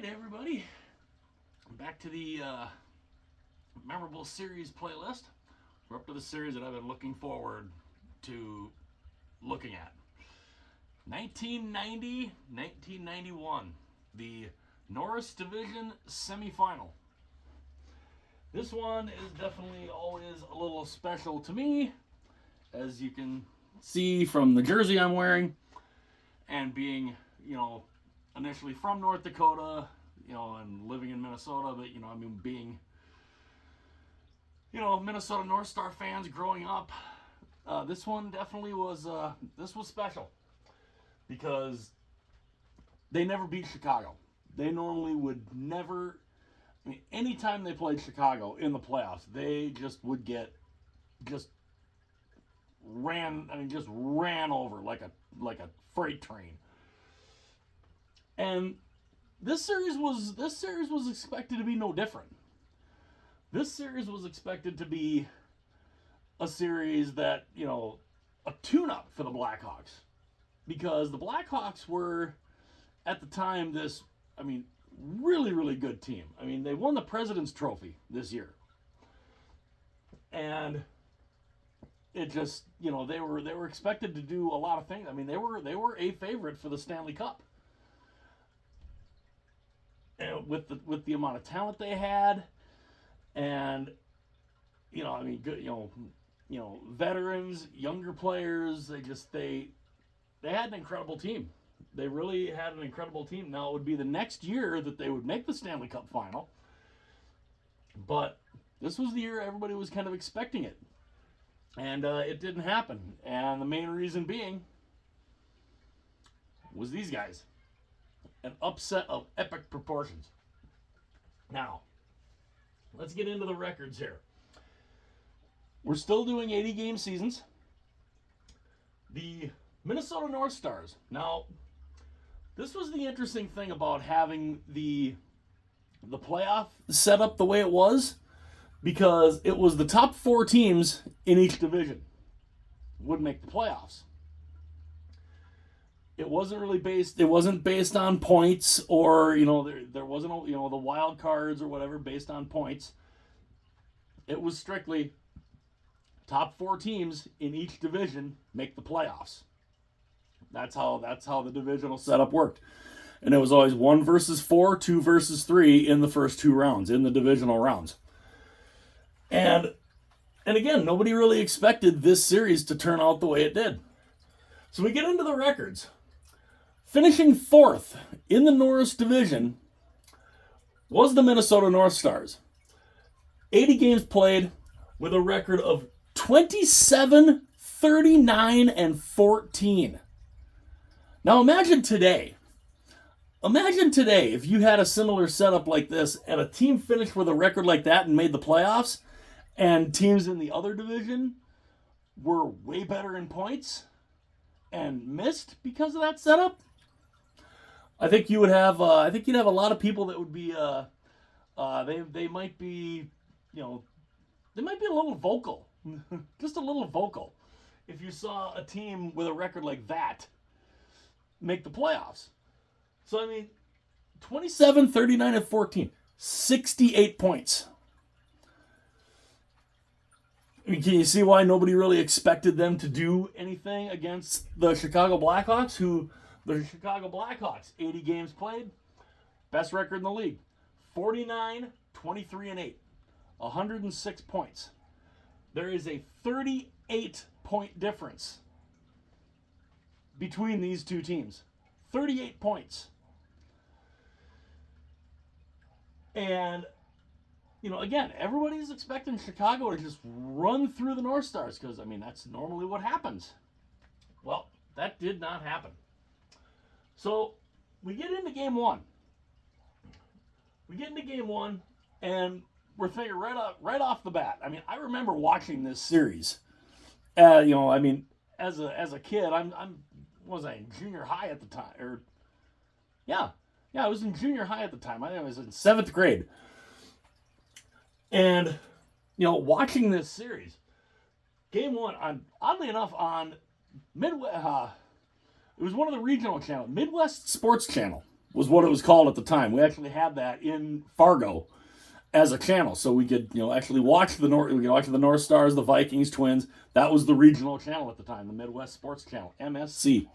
right, everybody. Back to the memorable series playlist. We're up to the series that I've been looking forward to looking at. 1990-1991, the Norris Division Semifinal. This one is definitely always a little special to me, as you can see from the jersey I'm wearing, and being, initially from North Dakota, and living in Minnesota, but, being, Minnesota North Star fans growing up, this one definitely was, this was special because they never beat Chicago. They normally would never, anytime they played Chicago in the playoffs, they just would get, ran over like a freight train. And this series was expected to be no different. This series was expected to be a series that, a tune-up for the Blackhawks. Because the Blackhawks were, at the time, this, really, really good team. They won the President's Trophy this year. And it just, they were expected to do a lot of things. They were a favorite for the Stanley Cup. And with the amount of talent they had, and veterans, younger players, they had an incredible team. They really had an incredible team. Now, it would be the next year that they would make the Stanley Cup Final, but this was the year everybody was kind of expecting it. And it didn't happen. And the main reason being was these guys. An upset of epic proportions. Now, let's get into the records here. We're still doing 80-game seasons. The Minnesota North Stars. Now, this was the interesting thing about having the playoff set up the way it was, because it was the top 4 teams in each division would make the playoffs. It wasn't based on points, or, there wasn't, the wild cards or whatever based on points. It was strictly top 4 teams in each division make the playoffs. That's how the divisional setup worked. And it was always 1 versus 4, 2 versus 3 in the first 2 rounds, in the divisional rounds. And again, nobody really expected this series to turn out the way it did. So we get into the records. Finishing 4th in the Norris Division was the Minnesota North Stars. 80 games played with a record of 27, 39, and 14. Now imagine today if you had a similar setup like this and a team finished with a record like that and made the playoffs, and teams in the other division were way better in points and missed because of that setup. I think you'd have a lot of people that would be they might be a little vocal, just a little vocal, if you saw a team with a record like that make the playoffs. So 27, 39, and 14, 68 points. Can you see why nobody really expected them to do anything against the Chicago Blackhawks, the Chicago Blackhawks, 80 games played, best record in the league, 49, 23, and 8, 106 points. There is a 38-point difference between these two teams. 38 points. And, again, everybody's expecting Chicago to just run through the North Stars because, that's normally what happens. Well, that did not happen. So, we get into game one. And we're thinking right off the bat. I remember watching this series. As a kid, was I in junior high at the time? I was in junior high at the time. I think I was in 7th grade. And, watching this series, game one, oddly enough, on Midwest, it was one of the regional channels, Midwest Sports Channel. was what it was called at the time. We actually had that in Fargo as a channel, so we could actually watch the North Stars, the Vikings, Twins. That was the regional channel at the time, the Midwest Sports Channel, MSC.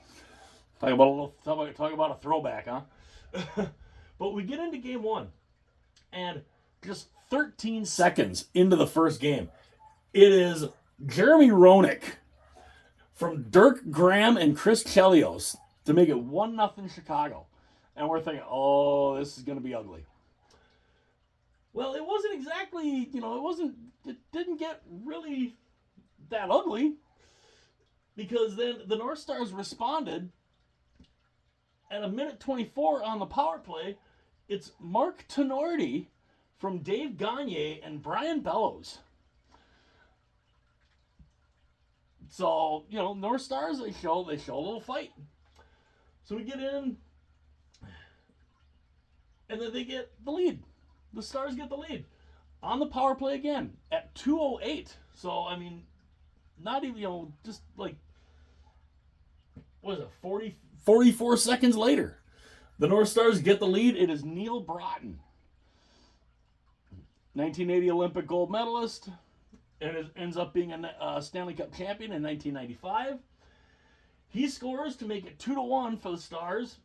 Talk about a throwback, huh? But we get into game one, and just 13 seconds into the first game, it is Jeremy Roenick from Dirk Graham and Chris Chelios to make it 1-0 Chicago. And we're thinking, oh, this is going to be ugly. Well, it wasn't exactly, it didn't get really that ugly, because then the North Stars responded at a minute 24 on the power play. It's Mark Tenorti from Dave Gagne and Brian Bellows. So, North Stars, they show a little fight. So we get in, and then they get the lead. The Stars get the lead on the power play again at 2:08. So, I mean, not even, just like, what is it, 44 seconds later. The North Stars get the lead. It is Neil Broughton, 1980 Olympic gold medalist, and it ends up being a Stanley Cup champion in 1995. He scores to make it 2-1 for the Stars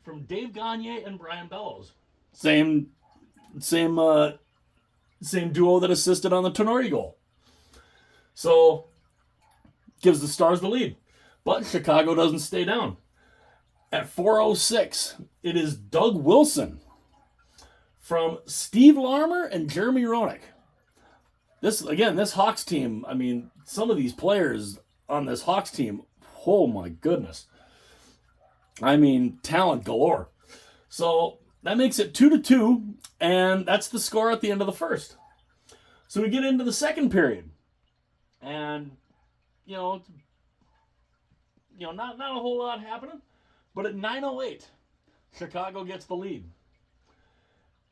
from Dave Gagne and Brian Bellows. Same duo that assisted on the Tenorti goal. So, gives the Stars the lead. But Chicago doesn't stay down. At 4:06, it is Doug Wilson from Steve Larmer and Jeremy Roenick. This Hawks team, I mean, some of these players on this Hawks team, oh my goodness. I mean, talent galore. So that makes it 2-2, and that's the score at the end of the first. So we get into the second period, and not a whole lot happening, but at 9:08, Chicago gets the lead.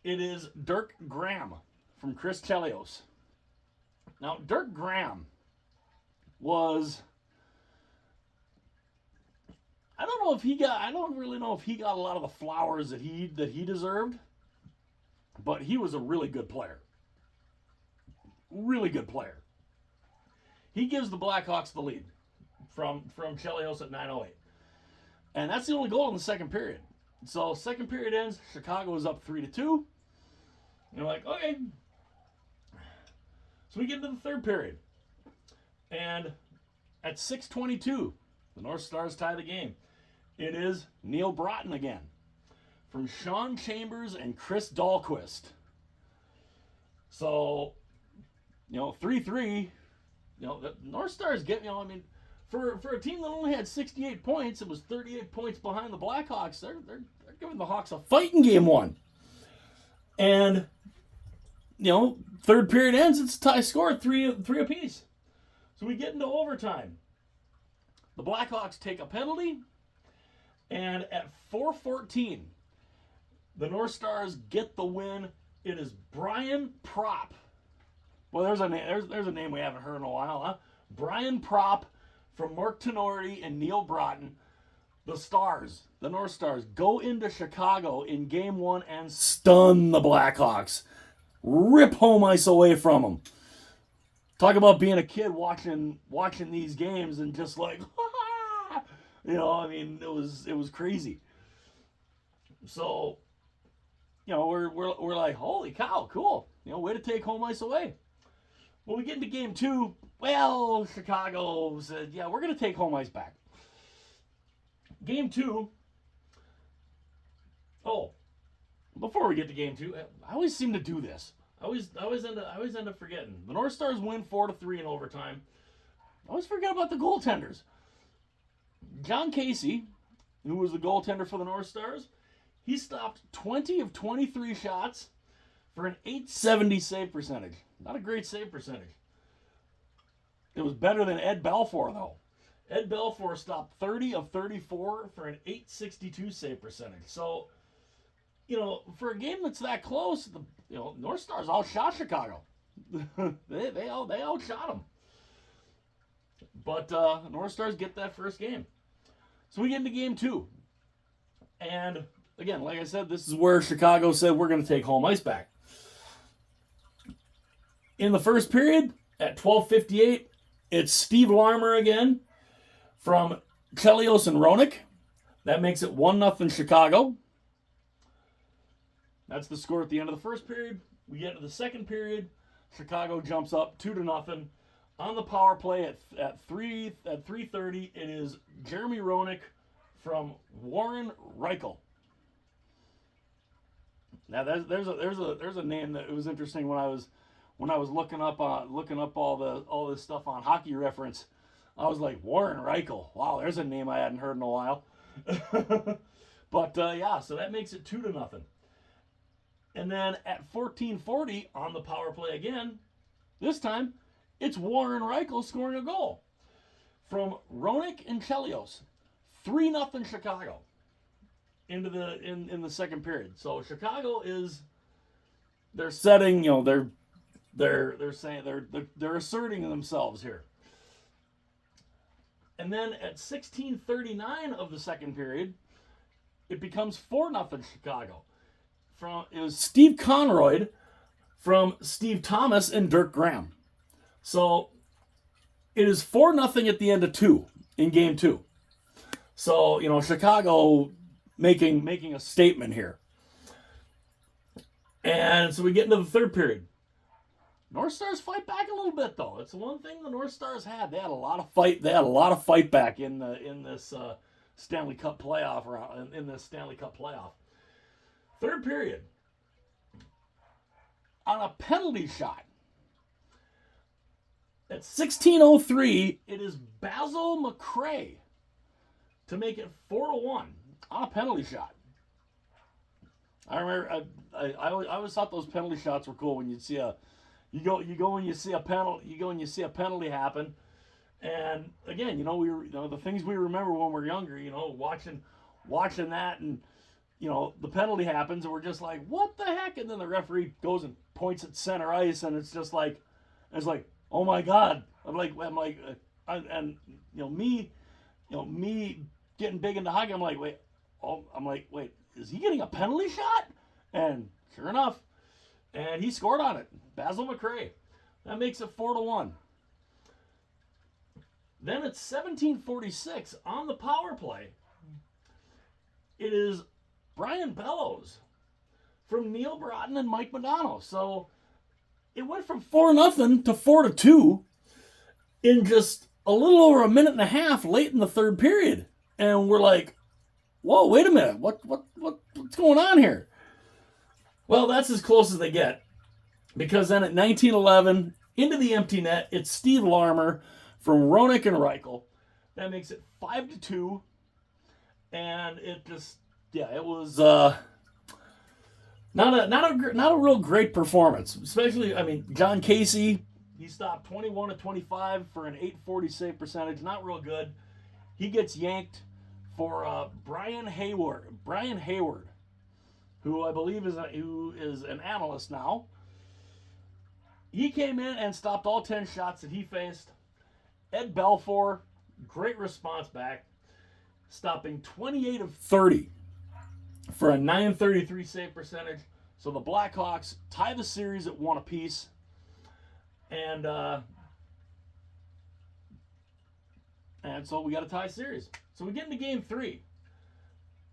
It is Dirk Graham from Chris Chelios. Now, Dirk Graham was, I don't really know if he got a lot of the flowers that he deserved, but he was a really good player. Really good player. He gives the Blackhawks the lead from Chelios at 9:08. And that's the only goal in the second period. So second period ends, Chicago is up 3-2. And you're like, okay. So we get into the third period. And at 6:22, the North Stars tie the game. It is Neil Broughton again from Sean Chambers and Chris Dahlquist. So, 3-3, the North Stars get, for a team that only had 68 points, it was 38 points behind the Blackhawks. They're giving the Hawks a fight in game one. And, third period ends, it's a tie score, three apiece. So we get into overtime. The Blackhawks take a penalty, and at 4:14, the North Stars get the win. It is Brian Propp. Well, there's a name we haven't heard in a while, huh? Brian Propp from Mark Tenorti and Neil Broughton. The North Stars, go into Chicago in game one and stun the Blackhawks. Rip home ice away from them. Talk about being a kid watching these games and just like, it was crazy. So, we're like, holy cow, cool. Way to take home ice away. When we get into game two, well, Chicago said, yeah, we're going to take home ice back. Game two. Oh, before we get to game two, I always seem to do this. I always end up forgetting. The North Stars win 4-3 in overtime. I always forget about the goaltenders. John Casey, who was the goaltender for the North Stars, he stopped 20 of 23 shots for an .870 save percentage. Not a great save percentage. It was better than Ed Belfour, though. Ed Belfour stopped 30 of 34 for an .862 save percentage. So, for a game that's that close, the North Stars outshot Chicago. they outshot them. But North Stars get that first game. So we get into game two. And again, like I said, this is where Chicago said we're going to take home ice back. In the first period, at 12:58, it's Steve Larmer again from Chelios and Roenick. That makes it 1-0 Chicago. That's the score at the end of the first period. We get to the second period. Chicago jumps up 2-0. On the power play at 3:30, it is Jeremy Roenick from Warren Reichel. Now there's a name that it was interesting when I was looking up all this stuff on Hockey Reference. I was like, Warren Reichel. Wow, there's a name I hadn't heard in a while. But yeah, so that makes it 2-0. And then at 14:40 on the power play again, this time it's Warren Reichel scoring a goal from Roenick and Chelios. 3-0 Chicago into in the second period. So Chicago they're setting, they're saying they're asserting themselves here. And then at 16:39 of the second period, it becomes 4-0 Chicago. It was Steve Conroy from Steve Thomas and Dirk Graham. So it is 4-0 at the end of in game 2. So, Chicago making a statement here. And so we get into the third period. North Stars fight back a little bit, though. It's the one thing the North Stars had. They had a lot of fight. They had a lot of fight back in this Stanley Cup playoff round. In this Stanley Cup playoff. Third period. On a penalty shot. At 16:03, it is Basil McRae to make it 4-1 on a penalty shot. I remember I always thought those penalty shots were cool when you'd see you go when you see a penalty happen. And again, the things we remember when we're younger, watching that, and the penalty happens and we're just like, what the heck? And then the referee goes and points at center ice, and it's just like, oh my God. Me getting big into hockey, I'm like, wait, is he getting a penalty shot? And sure enough, and he scored on it. Basil McRae. That makes it 4-1. Then at 17:46 on the power play, it is Brian Bellows from Neil Broughton and Mike Modano. So it went from 4-0 to 4-2 in just a little over a minute and a half late in the third period. And we're like, whoa, wait a minute. What's going on here? Well, that's as close as they get. Because then at 19:11, into the empty net, it's Steve Larmer from Roenick and Reichel. That makes it 5-2. And it just, it was not a real great performance. Especially, John Casey, he stopped 21 of 25 for an .840 save percentage. Not real good. He gets yanked for Brian Hayward, who I believe is an analyst now. He came in and stopped all 10 shots that he faced. Ed Belfour, great response back, stopping 28 of 30 for a .933 save percentage. So the Blackhawks tie the series at 1 apiece. And so we got a tie series. So we get into game 3.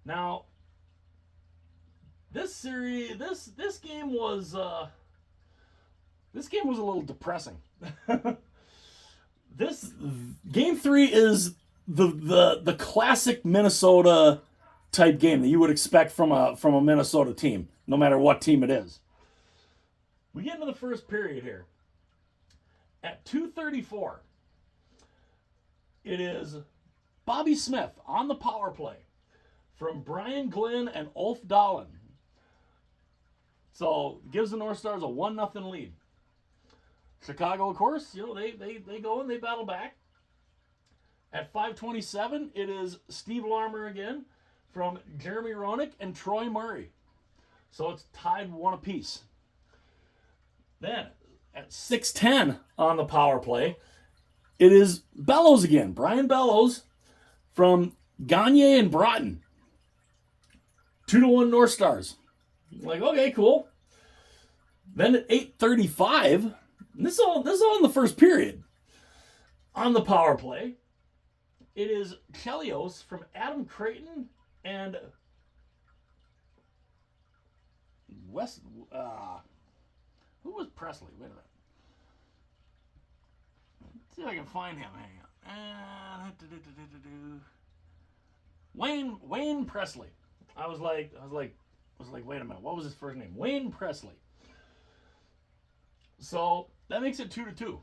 Now, this game was a little depressing. This game 3 is the classic Minnesota type game that you would expect from a Minnesota team, no matter what team it is. We get into the first period here. At 2:34, it is Bobby Smith on the power play from Brian Glynn and Ulf Dahlen. So gives the North Stars a 1-0 lead. Chicago, of course, they go and they battle back. At 5:27, it is Steve Larmer again from Jeremy Roenick and Troy Murray. So it's tied 1 apiece. Then at 6:10 on the power play, it is Bellows again, Brian Bellows from Gagne and Broughton. 2-1 North Stars. Like, okay, cool. Then at 8:35, this is all in the first period. On the power play, it is Chelios from Adam Creighton and West. Who was Presley? Wait a minute. Let's see if I can find him. Hang on. Wayne Presley. I was like, wait a minute. What was his first name? Wayne Presley. So that makes it 2-2.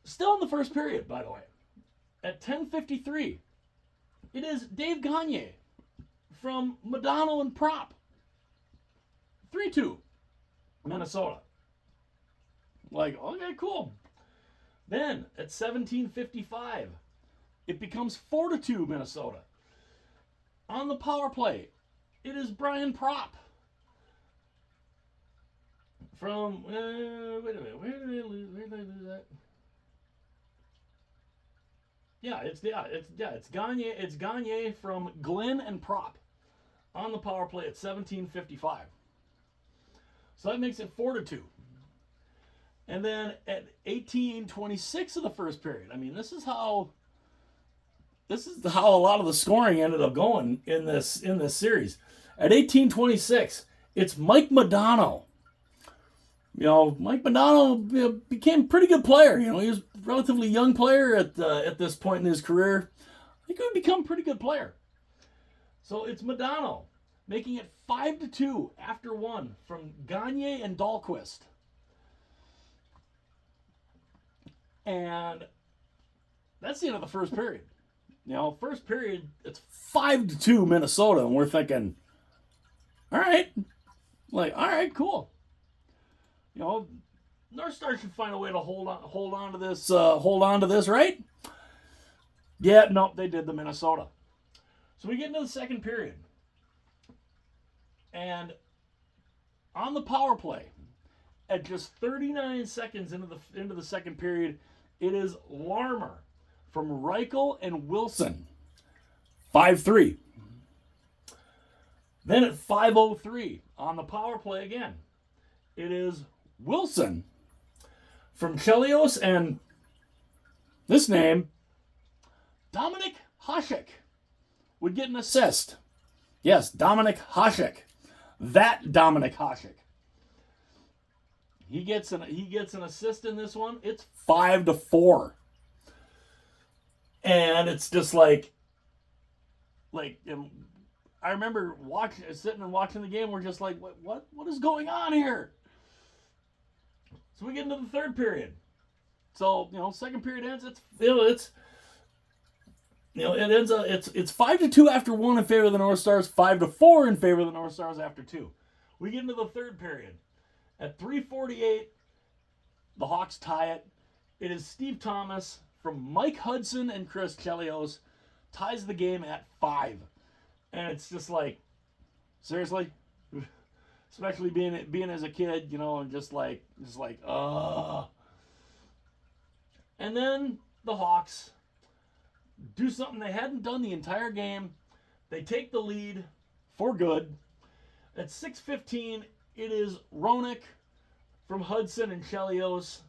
Still in the first period, by the way. At 10:53, it is Dave Gagne from Madonna and Prop. 3-2, Minnesota. Like, okay, cool. Then at 17:55, it becomes 4-2, Minnesota. On the power play, it is Brian Prop from. Wait a minute, where did I lose that? It's Gagne. It's Gagne from Glenn and Prop on the power play at 17:55. So that makes it 4-2. And then at 18:26 of the first period, I mean, this is how a lot of the scoring ended up going in this series. At 18:26, it's Mike Modano. Mike Modano became a pretty good player. He was a relatively young player at this point in his career. I think he would become a pretty good player. So it's Modano making it 5-2 after one from Gagne and Dahlquist. And that's the end of the first period. First period, it's 5-2 Minnesota, and we're thinking, all right, cool. North Stars should find a way to hold on to this, right? Yeah, nope, they did the Minnesota. So we get into the second period. And on the power play, at just 39 seconds into the second period, it is Larmer from Reichel and Wilson. 5-3. Then at 5:03 on the power play again, it is Wilson from Chelios and this name, Dominic Hasek, would get an assist. Yes, Dominic Hasek. That Dominic Hasek. He gets an assist in this one. It's 5-4. And it's just like I remember sitting and watching the game. We're just like, what is going on here? So we get into the third period. So second period ends. It ends up it's 5-2 after one in favor of the North Stars. 5-4 in favor of the North Stars after two. We get into the third period. At 3:48, the Hawks tie it. It is Steve Thomas from Mike Hudson and Chris Chelios ties the game at 5. And it's just like, seriously? Especially being as a kid, and just like, And then the Hawks do something they hadn't done the entire game. They take the lead for good. At 6:15, it is Roenick from Hudson and Chelios.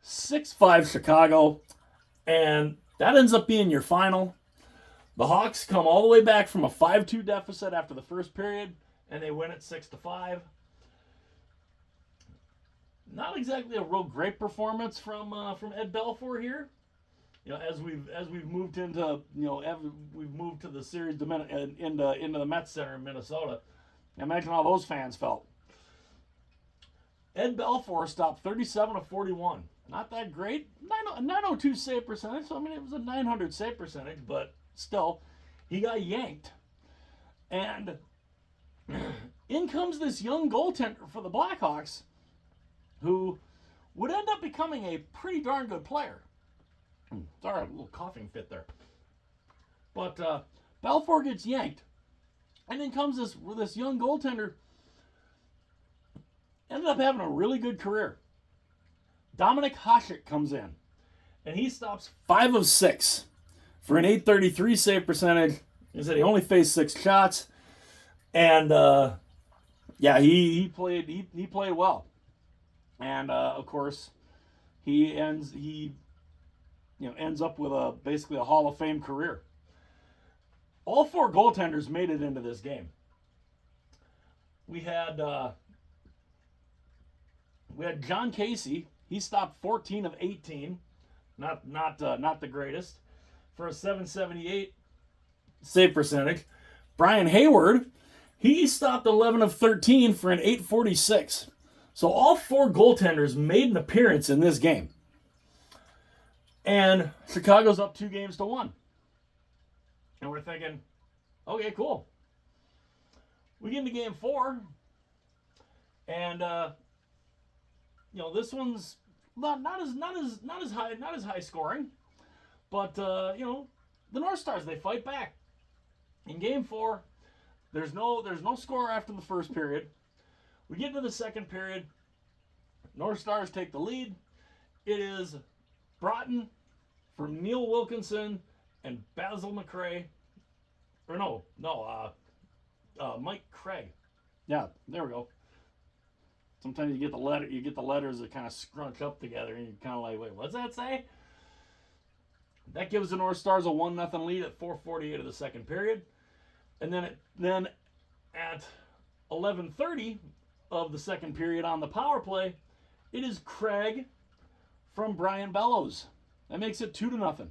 6-5 Chicago. And that ends up being your final. The Hawks come all the way back from a 5-2 deficit after the first period, and they win it 6-5. Not exactly a real great performance from Ed Belfour here. As we've moved into we've moved to the series into the Met Center in Minnesota. Imagine how those fans felt. Ed Belfour stopped 37 of 41. Not that great. 902 save percentage. So, it was a 900 save percentage, but still, he got yanked. And in comes this young goaltender for the Blackhawks who would end up becoming a pretty darn good player. Sorry, a little coughing fit there. But Belfour gets yanked. And then comes this young goaltender. Ended up having a really good career. Dominic Hasek comes in. And he stops 5 of 6 for an .833 save percentage. He said he only faced 6 shots, and he played well, and of course he ends up with basically a Hall of Fame career. All 4 goaltenders made it into this game. We had John Casey. He stopped 14 of 18, not the greatest, for a .778 save percentage. Brian Hayward, he stopped 11 of 13 for an .846. So all 4 goaltenders made an appearance in this game. And Chicago's up 2-1. And we're thinking, okay, cool. We get into game 4, and this one's not as high scoring, but the North Stars, they fight back. In game 4, there's no score after the first period. We get into the second period. North Stars take the lead. It is Broughton from Neil Wilkinson and Basil McRae. Or Mike Craig. Yeah, there we go. Sometimes you get the letters that kind of scrunch up together, and you're kind of like, wait, what's that say? That gives the North Stars a 1-0 lead at 4:48 of the second period. And then at 11:30 of the second period on the power play, it is Craig from Brian Bellows. That makes it 2-0.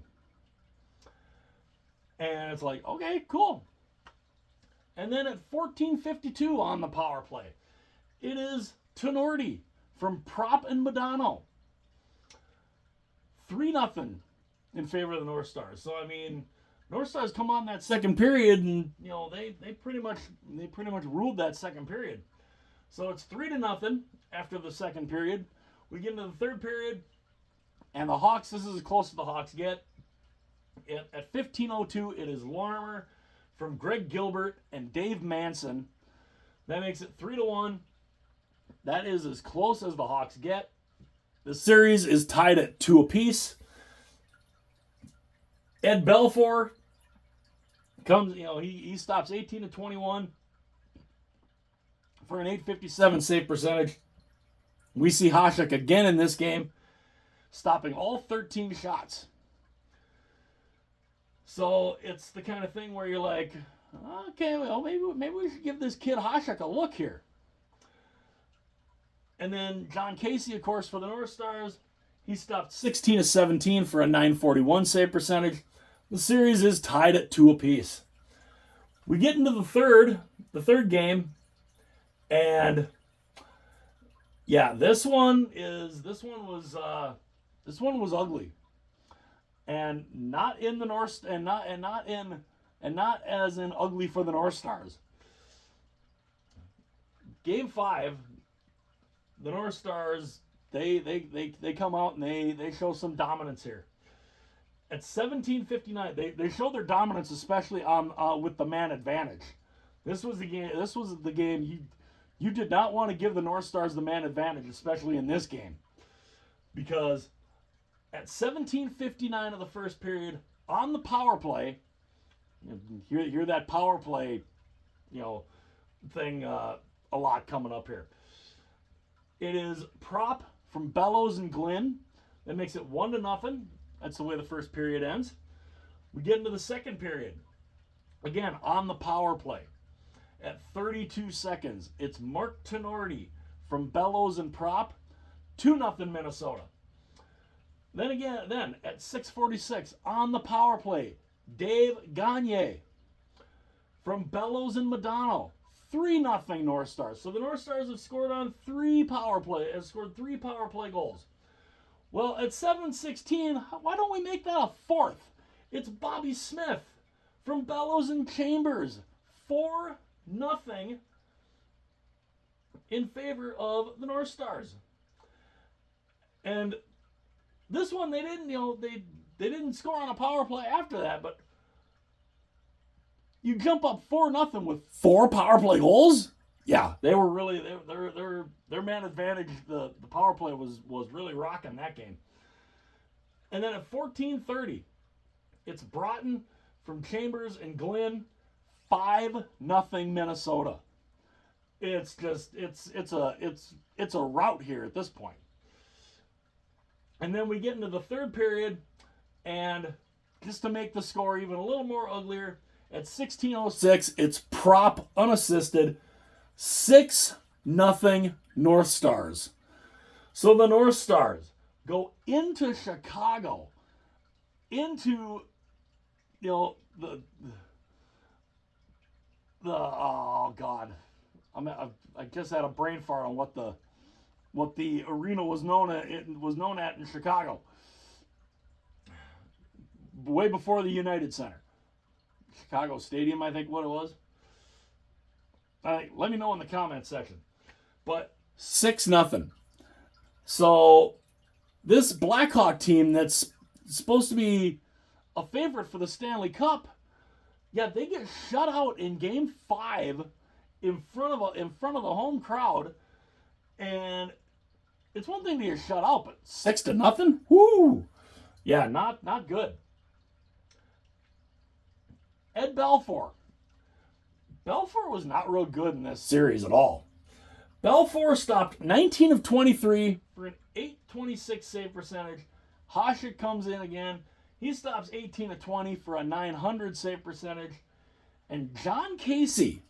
And it's like, okay, cool. And then at 14:52 on the power play, it is Tenorti from Prop and Madano. 3-0 in favor of the North Stars. So I mean, North Stars come on that second period, and they pretty much ruled that second period. So it's 3-0 after the second period. We get into the third period, and the Hawks. This is as close as the Hawks get. At 15:02, it is Larmer from Greg Gilbert and Dave Manson. That makes it 3-1. That is as close as the Hawks get. The series is tied at 2 apiece. Ed Belfour comes, he stops 18 of 21 for an .857 save percentage. We see Hasek again in this game, stopping all 13 shots. So it's the kind of thing where you're like, okay, well, maybe we should give this kid Hasek a look here. And then John Casey, of course, for the North Stars, he stopped 16 of 17 for a .941 save percentage. The series is tied at 2 apiece. We get into the third game, and this one was ugly, and not in the North, and not as in ugly for the North Stars. Game 5, the North Stars, they come out and they show some dominance here. At 17:59, they showed their dominance, especially with the man advantage. This was the game you did not want to give the North Stars the man advantage, especially in this game, because at 17:59 of the first period on the power play, hear that power play, thing a lot coming up here. It is Prop from Bellows and Glynn that makes it 1-0. That's the way the first period ends. We get into the second period. Again, on the power play. At 32 seconds, it's Mark Tenorti from Bellows and Prop. 2-0 Minnesota. Then at 6:46, on the power play, Dave Gagne from Bellows and Madano. 3-0 North Stars. So the North Stars have scored on 3 power play goals. Well, at 7:16, why don't we make that a 4th? It's Bobby Smith from Bellows and Chambers. 4-0 in favor of the North Stars. And this one, they didn't score on a power play after that, but you jump up 4-0 with 4 power play goals? Yeah, they were really their man advantage. The power play was really rocking that game. And then at 14:30, it's Broughton from Chambers and Glynn 5-0 Minnesota. It's a rout here at this point. And then we get into the third period, and just to make the score even a little more uglier, at 16:06, it's prop unassisted 6-0 North Stars. So the North Stars go into Chicago, into the oh god, I just had a brain fart on what the arena was known at in Chicago, way before the United Center, Chicago Stadium, I think what it was. Let me know in the comment section. But 6-0. So this Blackhawk team that's supposed to be a favorite for the Stanley Cup, yeah, they get shut out in Game 5 in front of the home crowd, and it's one thing to get shut out, but 6-0, whoo, yeah, not good. Ed Belfour was not real good in this series at all. Belfour stopped 19 of 23 for an .826 save percentage. Hasek comes in again. He stops 18 of 20 for a .900 save percentage. And John Casey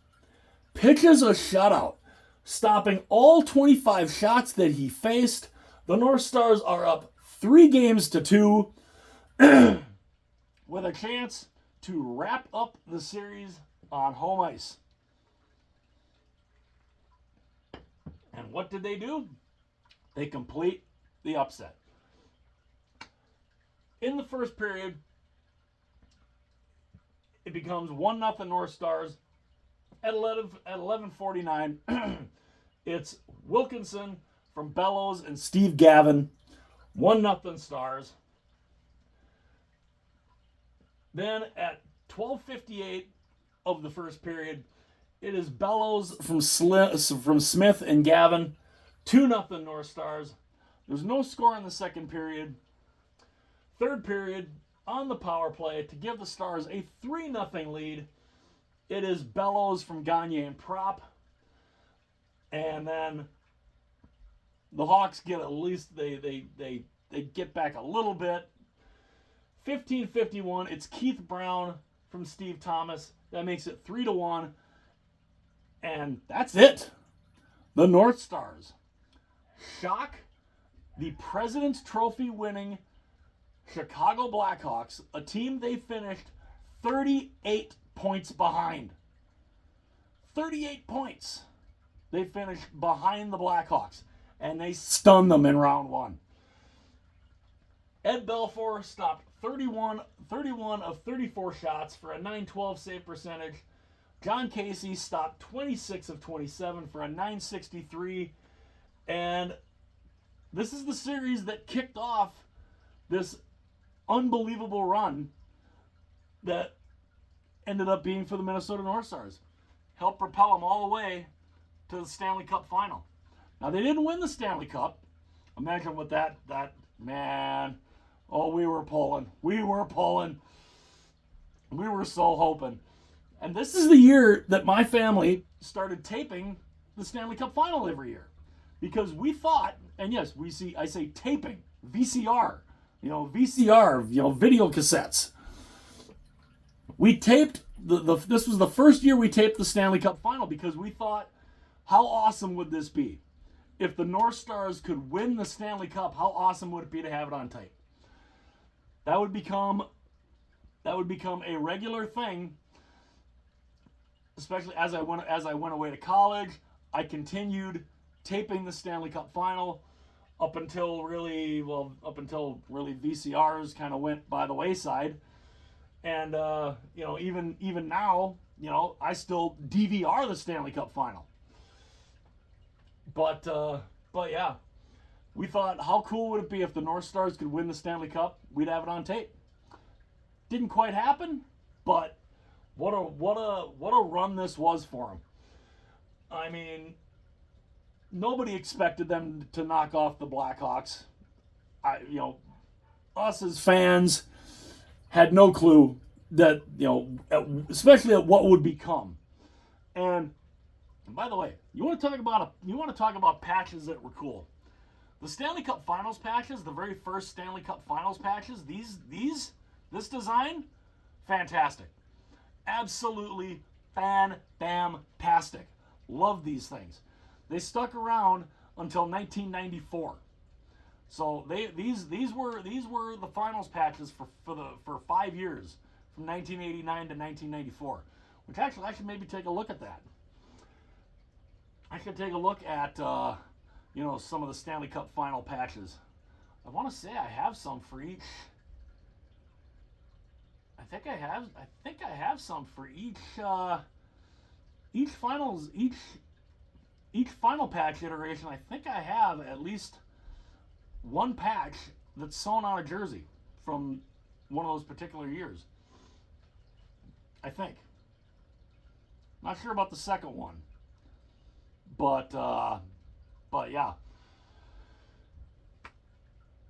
pitches a shutout, stopping all 25 shots that he faced. The North Stars are up 3-2 with a chance to wrap up the series on home ice. And what did they do? They complete the upset. In the first period, it becomes 1-0 North Stars. At 11:49, it's Wilkinson from Bellows and Steve Gavin. 1-0 Stars. Then at 12:58 of the first period, it is Bellows from Smith and Gavin. 2-0 North Stars. There's no score in the second period. Third period, on the power play, to give the Stars a 3-0 lead, it is Bellows from Gagne and Prop. And then the Hawks get at least, they get back a little bit. 15:51, it's Keith Brown from Steve Thomas. That makes it 3-1. And that's it. The North Stars shock the President's Trophy winning Chicago Blackhawks, a team they finished 38 points behind. 38 points. They finished behind the Blackhawks, and they stunned them in round one. Ed Belfour stopped 31 of 34 shots for a .912 save percentage. John Casey stopped 26 of 27 for a .963. And this is the series that kicked off this unbelievable run that ended up being for the Minnesota North Stars. Helped propel them all the way to the Stanley Cup Final. Now, they didn't win the Stanley Cup. Imagine what that man. Oh, we were pulling. We were so hoping. And this is the year that my family started taping the Stanley Cup Final every year. Because we thought, and yes, I say taping, VCR, video cassettes. We taped, this was the first year we taped the Stanley Cup Final because we thought, how awesome would this be? If the North Stars could win the Stanley Cup, how awesome would it be to have it on tape? That would become a regular thing, especially as I went away to college. I continued taping the Stanley Cup Final up until really VCRs kind of went by the wayside. And even now, I still DVR the Stanley Cup Final. But yeah, we thought, how cool would it be if the North Stars could win the Stanley Cup? We'd have it on tape. Didn't quite happen, but what a run this was for them. I mean, nobody expected them to knock off the Blackhawks. Us as fans had no clue that, you know, especially at what would become. And by the way, you want to talk about patches that were cool. The Stanley Cup Finals patches, the very first Stanley Cup Finals patches, this design, fantastic. Absolutely fan-damn-tastic. Love these things. They stuck around until 1994. So these were the finals patches for 5 years, from 1989 to 1994. Which actually, I should maybe take a look at that. I should take a look at some of the Stanley Cup final patches. I want to say I have some for each. I think I have some for each final patch iteration. I think I have at least one patch that's sewn on a jersey from one of those particular years. I think. Not sure about the second one. But yeah.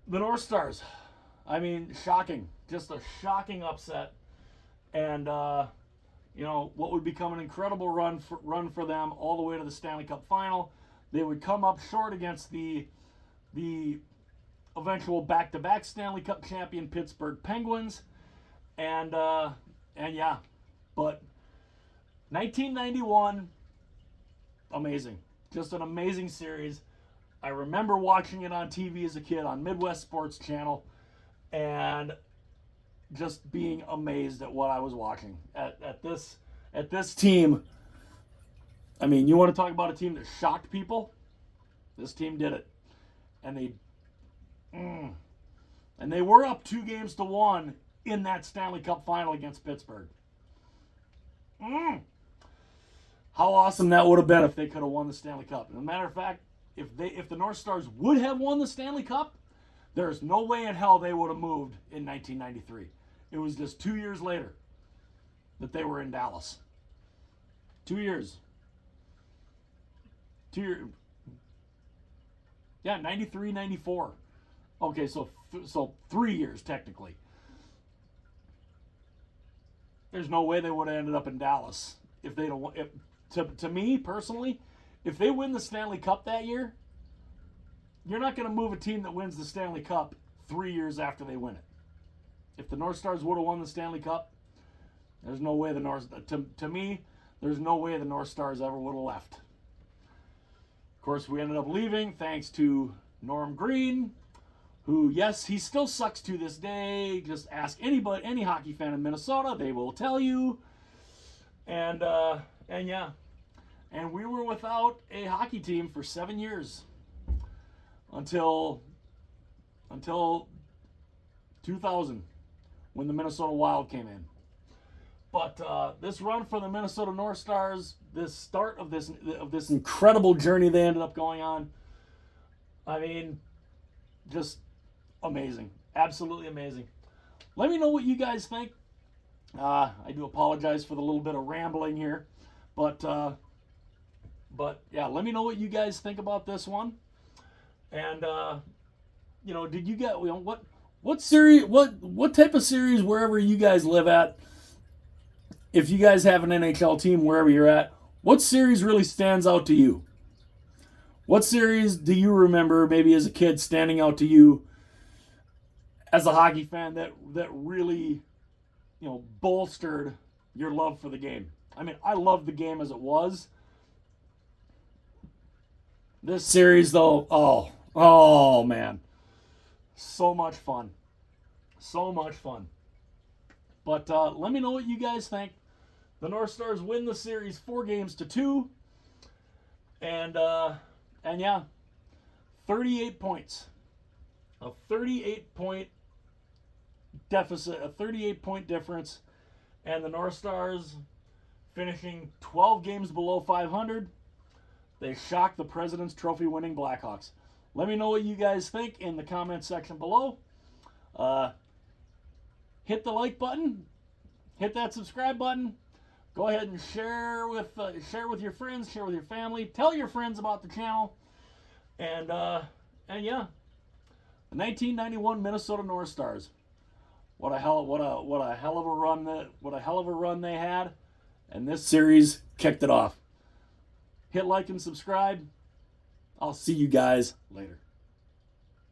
The North Stars. I mean, shocking. Just a shocking upset. And what would become an incredible run for them all the way to the Stanley Cup Final. They would come up short against the eventual back-to-back Stanley Cup champion Pittsburgh Penguins. And yeah. But 1991, amazing. Just an amazing series. I remember watching it on TV as a kid on Midwest Sports Channel and just being amazed at what I was watching. At this team, I mean, you want to talk about a team that shocked people? This team did it. And they were up 2-1 in that Stanley Cup Final against Pittsburgh. How awesome that would have been if they could have won the Stanley Cup. As a matter of fact, if the North Stars would have won the Stanley Cup, there's no way in hell they would have moved in 1993. It was just 2 years later that they were in Dallas. 2 years. 2 years. Yeah, 93, 94. Okay, so 3 years technically. There's no way they would have ended up in Dallas if they don't. To me personally, if they win the Stanley Cup that year, you're not going to move a team that wins the Stanley Cup 3 years after they win it. If the North Stars would have won the Stanley Cup, there's no way to me, there's no way the North Stars ever would have left. Of course, we ended up leaving thanks to Norm Green, who, yes, he still sucks to this day. Just ask any hockey fan in Minnesota, they will tell you. And yeah. And we were without a hockey team for 7 years. Until 2000, when the Minnesota Wild came in. But this run for the Minnesota North Stars, this start of this incredible journey they ended up going on, I mean, just amazing. Absolutely amazing. Let me know what you guys think. I do apologize for the little bit of rambling here. But yeah, let me know what you guys think about this one. And did you get what series what type of series wherever you guys live at, if you guys have an NHL team wherever you're at, what series really stands out to you? What series do you remember maybe as a kid standing out to you as a hockey fan that really, bolstered your love for the game? I mean, I loved the game as it was. This series, though, oh man. So much fun. So much fun. But let me know what you guys think. The North Stars win the series 4-2. And yeah, 38 points. A 38-point deficit, a 38-point difference. And the North Stars finishing 12 games below 500. They shocked the President's Trophy winning Blackhawks. Let me know what you guys think in the comment section below. Hit the like button. Hit that subscribe button. Go ahead and share with your friends, share with your family. Tell your friends about the channel. And yeah, the 1991 Minnesota North Stars. what a hell of a run they had, and this series kicked it off. Hit like and subscribe. I'll see you guys later.